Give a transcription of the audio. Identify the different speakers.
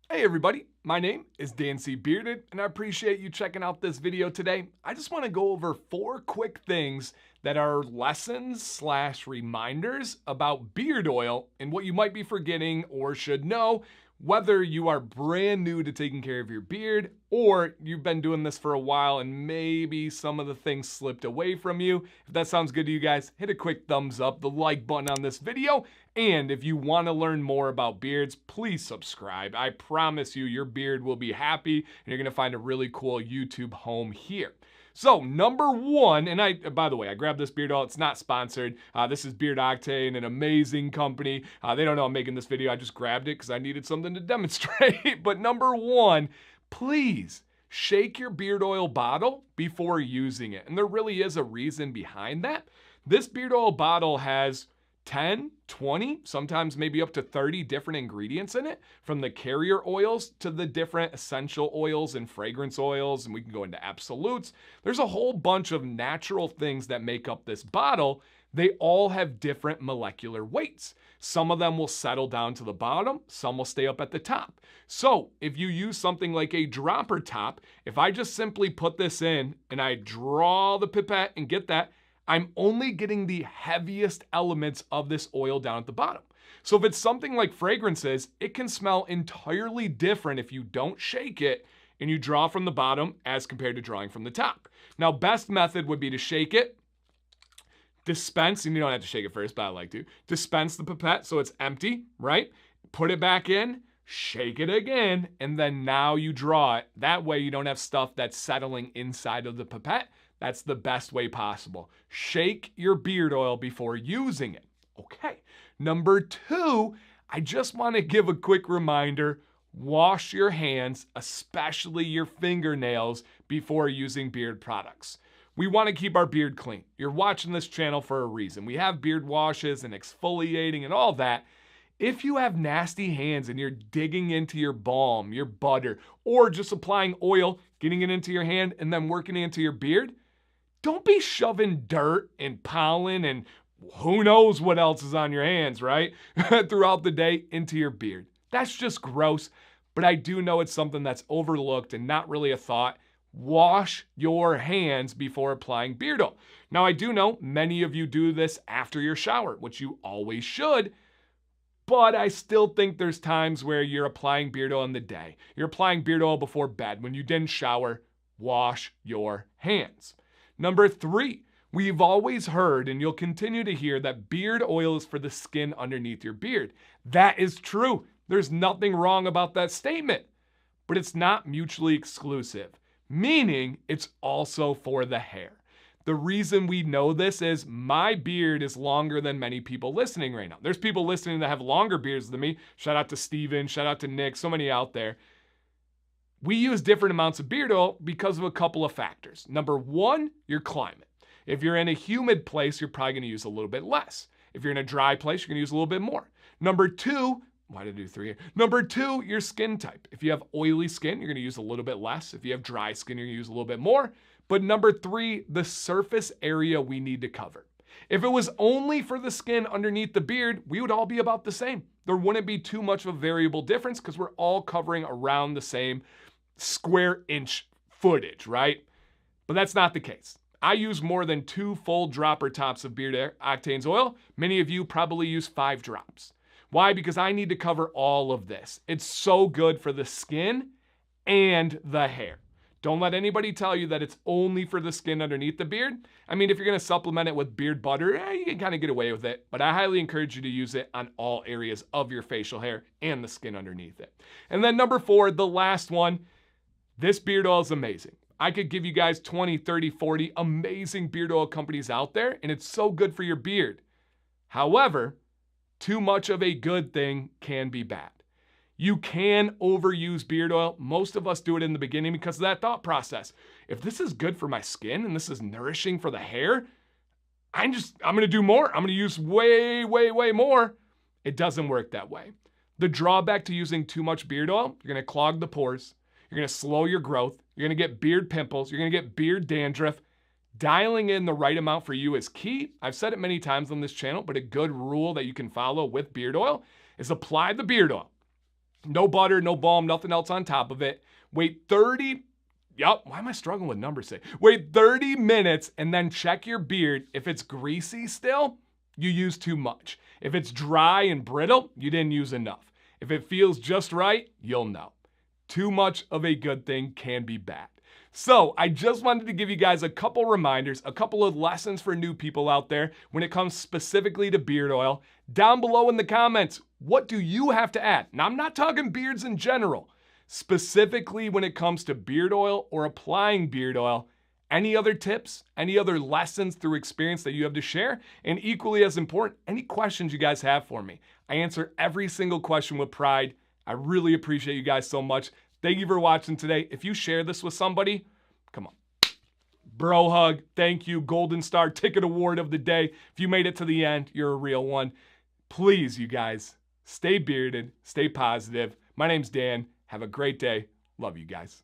Speaker 1: Hey everybody, my name is Dan C. Bearded, and I appreciate you checking out this video today. I just want to go over 4 quick things that are lessons / reminders about beard oil and what you might be forgetting or should know, whether you are brand new to taking care of your beard or you've been doing this for a while and maybe some of the things slipped away from you. If that sounds good to you guys, hit a quick thumbs up, the like button on this video, and if you want to learn more about beards, please subscribe. I promise you, your beard will be happy and you're going to find a really cool YouTube home here. So number 1, and by the way, I grabbed this beard oil. It's not sponsored. This is Beard Octane, an amazing company. They don't know I'm making this video. I just grabbed it because I needed something to demonstrate. But number 1, please shake your beard oil bottle before using it. And there really is a reason behind that. This beard oil bottle has 10, 20, sometimes maybe up to 30 different ingredients in it, from the carrier oils to the different essential oils and fragrance oils, and we can go into absolutes. There's a whole bunch of natural things that make up this bottle. They all have different molecular weights. Some of them will settle down to the bottom, some will stay up at the top. So if you use something like a dropper top, if I just simply put this in and I draw the pipette and get that, I'm only getting the heaviest elements of this oil down at the bottom. So if it's something like fragrances, it can smell entirely different if you don't shake it and you draw from the bottom as compared to drawing from the top. Now, best method would be to shake it, dispense, and you don't have to shake it first, but I like to. Dispense the pipette so it's empty, right? Put it back in, shake it again, and then now you draw it. That way you don't have stuff that's settling inside of the pipette. That's the best way possible. Shake your beard oil before using it. Okay. Number 2, I just want to give a quick reminder. Wash your hands, especially your fingernails, before using beard products. We want to keep our beard clean. You're watching this channel for a reason. We have beard washes and exfoliating and all that. If you have nasty hands and you're digging into your balm, your butter, or just applying oil, getting it into your hand and then working it into your beard, don't be shoving dirt and pollen and who knows what else is on your hands, right? Throughout the day into your beard. That's just gross, but I do know it's something that's overlooked and not really a thought. Wash your hands before applying beard oil. Now, I do know many of you do this after your shower, which you always should, but I still think there's times where you're applying beard oil in the day. You're applying beard oil before bed. When you didn't shower, wash your hands. Number 3, we've always heard, and you'll continue to hear, that beard oil is for the skin underneath your beard. That is true. There's nothing wrong about that statement, but it's not mutually exclusive, meaning it's also for the hair. The reason we know this is my beard is longer than many people listening right now. There's people listening that have longer beards than me. Shout out to Steven, shout out to Nick, so many out there. We use different amounts of beard oil because of a couple of factors. Number 1, your climate. If you're in a humid place, you're probably going to use a little bit less. If you're in a dry place, you're going to use a little bit more. Number 2, why did I do 3 here? Number 2, your skin type. If you have oily skin, you're going to use a little bit less. If you have dry skin, you're going to use a little bit more. But number 3, the surface area we need to cover. If it was only for the skin underneath the beard, we would all be about the same. There wouldn't be too much of a variable difference because we're all covering around the same square inch footage, right? But that's not the case. I use more than 2 full dropper tops of Beard Octane's oil. Many of you probably use 5 drops. Why? Because I need to cover all of this. It's so good for the skin and the hair. Don't let anybody tell you that it's only for the skin underneath the beard. I mean, if you're going to supplement it with beard butter, you can kind of get away with it. But I highly encourage you to use it on all areas of your facial hair and the skin underneath it. And then number 4, the last one, this beard oil is amazing. I could give you guys 20, 30, 40 amazing beard oil companies out there, and it's so good for your beard. However, too much of a good thing can be bad. You can overuse beard oil. Most of us do it in the beginning because of that thought process. If this is good for my skin and this is nourishing for the hair, I'm going to do more. I'm going to use way, way, way more. It doesn't work that way. The drawback to using too much beard oil, you're going to clog the pores. You're going to slow your growth. You're going to get beard pimples. You're going to get beard dandruff. Dialing in the right amount for you is key. I've said it many times on this channel, but a good rule that you can follow with beard oil is apply the beard oil. No butter, no balm, nothing else on top of it. Wait 30, why am I struggling with numbers today? Wait 30 minutes and then check your beard. If it's greasy still, you use too much. If it's dry and brittle, you didn't use enough. If it feels just right, you'll know. Too much of a good thing can be bad. So I just wanted to give you guys a couple reminders, a couple of lessons for new people out there when it comes specifically to beard oil. Down below in the comments, what do you have to add? Now, I'm not talking beards in general. Specifically when it comes to beard oil or applying beard oil, any other tips, any other lessons through experience that you have to share? And equally as important, any questions you guys have for me. I answer every single question with pride. I really appreciate you guys so much. Thank you for watching today. If you share this with somebody, come on. Bro hug, thank you. Golden Star Ticket Award of the day. If you made it to the end, you're a real one. Please, you guys, stay bearded, stay positive. My name's Dan. Have a great day. Love you guys.